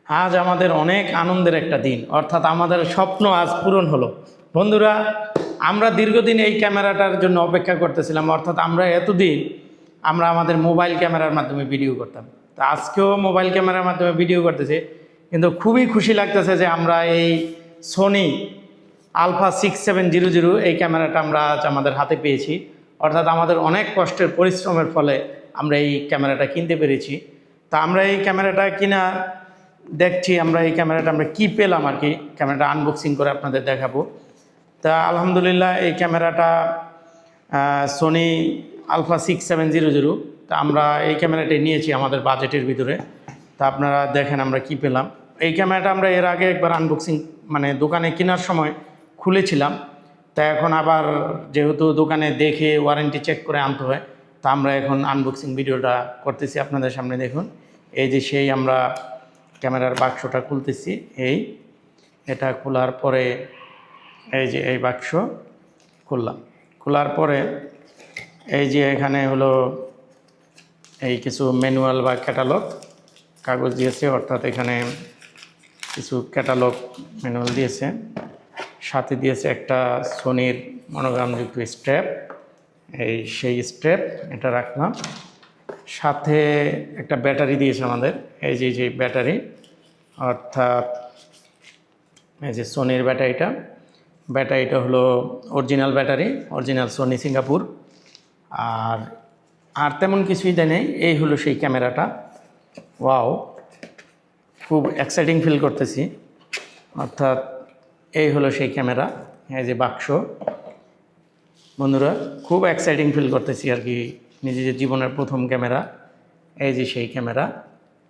আজ আমাদের অনেক আনন্দের একটা দিন, অর্থাৎ আমাদের স্বপ্ন আজ পূরণ হলো। বন্ধুরা, আমরা দীর্ঘদিন এই ক্যামেরাটার জন্য অপেক্ষা করতেছিলাম, অর্থাৎ আমরা এতদিন আমাদের মোবাইল ক্যামেরার মাধ্যমে ভিডিও করতাম। তো আজকেও মোবাইল ক্যামেরার মাধ্যমে ভিডিও করতেছি, কিন্তু খুবই খুশি লাগতেছে যে আমরা এই সোনি আলফা 6700 এই ক্যামেরাটা আমরা আজ আমাদের হাতে পেয়েছি। অর্থাৎ আমাদের অনেক কষ্টের পরিশ্রমের ফলে আমরা এই ক্যামেরাটা কিনতে পেরেছি। তা আমরা এই ক্যামেরাটা কিনা দেখছি, আমরা এই ক্যামেরাটা আমরা কী পেলাম আর কি, ক্যামেরাটা আনবক্সিং করে আপনাদের দেখাবো। তা আলহামদুলিল্লাহ এই ক্যামেরাটা সোনি আলফা 6700। তা আমরা এই ক্যামেরাটি নিয়েছি আমাদের বাজেটের ভিতরে। তা আপনারা দেখেন আমরা কি পেলাম। এই ক্যামেরাটা আমরা এর আগে একবার আনবক্সিং দোকানে কেনার সময় খুলেছিলাম। তা এখন আবার যেহেতু দোকানে দেখে ওয়ারেন্টি চেক করে আনতে হয়, তা আমরা এখন আনবক্সিং ভিডিওটা করতেছি আপনাদের সামনে। দেখুন, এই যে সেই আমরা ক্যামেরার বাক্সটা খুলতেছি। এটা খোলার পরে এই যে এই বাক্স খুললাম। খোলার পরে এই যে এখানে হলো এই কিছু ম্যানুয়াল বা ক্যাটালগ কাগজ দিয়েছে, অর্থাৎ এখানে কিছু ক্যাটালগ ম্যানুয়াল দিয়েছে। সাথে দিয়েছে একটা সোনির মনোগ্রামযুক্ত স্ট্র্যাপ, সেই স্ট্র্যাপ এটা রাখলাম। সাথে একটা ব্যাটারি দিয়েছে আমাদের, এই যে ব্যাটারি, অর্থাৎ এই যে সোনির ব্যাটারিটা হলো original battery, original Sony Singapore. আর তেমন কিছুই দেয় নেই। এই হলো সেই ক্যামেরাটা। ওয়াও, খুব এক্সাইটিং ফিল করতেছি। অর্থাৎ এই হলো সেই ক্যামেরা, এই যে বাক্স। বন্ধুরা, খুব এক্সাইটিং ফিল করতেছি আর কি, নিজের জীবনের প্রথম ক্যামেরা। এই যে সেই ক্যামেরা,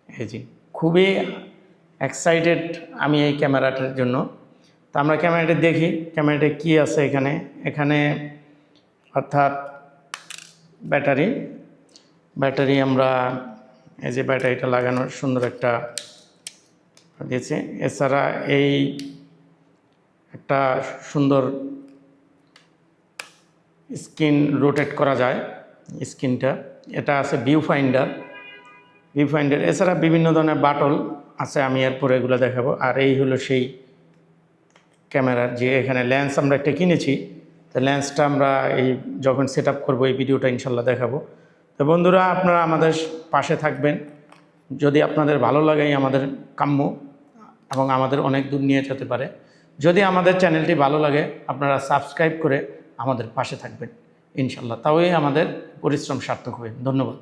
এই যে খুবই এক্সাইটেড আমি এই ক্যামেরাটার জন্য। তো আমরা ক্যামেরাটা দেখি, ক্যামেরাটা কি আছে এখানে অর্থাৎ ব্যাটারি আমরা এই যে ব্যাটারিটা লাগানোর সুন্দর একটা দিয়েছে। এছাড়া এই একটা সুন্দর স্ক্রিন রোটেট করা যায়, স্ক্রিনটা এটা আছে ভিউ ফাইন্ডার। এছাড়া বিভিন্ন ধরনের বাটল আছে, আমি এরপরে এগুলো দেখাবো। আর এই হলো সেই ক্যামেরার যে এখানে লেন্স আমরা একটা কিনেছি। তো লেন্সটা আমরা এই যখন সেট আপ করবো এই ভিডিওটা ইনশাল্লাহ দেখাবো। তো বন্ধুরা, আপনারা আমাদের পাশে থাকবেন। যদি আপনাদের ভালো লাগে আমাদের কাম্য এবং আমাদের অনেক দূর নিয়ে যেতে পারে। যদি আমাদের চ্যানেলটি ভালো লাগে, আপনারা সাবস্ক্রাইব করে আমাদের পাশে থাকবেন ইনশাল্লাহ, তাহলেই আমাদের পরিশ্রম সার্থক হবে। ধন্যবাদ।